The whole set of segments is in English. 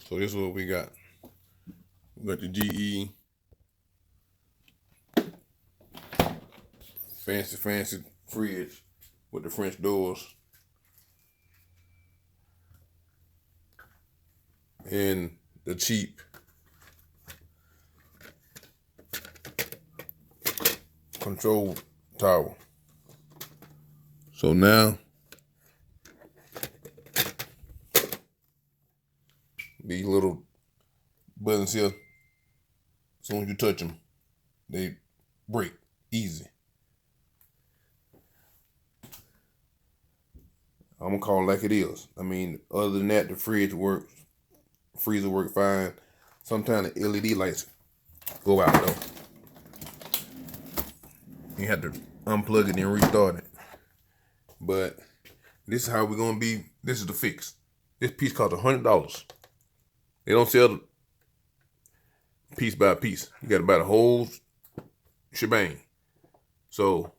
So this is what we got. We got the GE fancy fridge with the French doors. And the cheap control tower. So now these little buttons here, as soon as you touch them, they break easy. I'm gonna call it like it is. I mean, other than that, the fridge works, freezer work fine. Sometimes the LED lights go out though. You have to unplug it and restart it. But this is how we're gonna be. This is the fix. This piece costs $100. They don't sell piece by piece. You gotta buy the whole shebang. So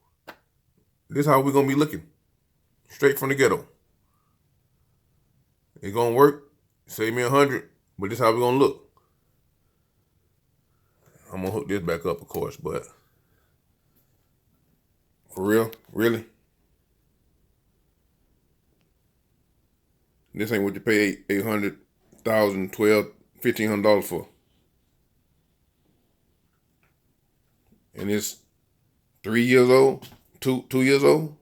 this is how we're gonna be looking. Straight from the ghetto. It's gonna work. Save me $100, but this is how we're gonna look. I'm gonna hook this back up, of course, but for real, really, this ain't what you pay $800, $1,000, $1,200, $1,500 for. And it's 3 years old, two years old.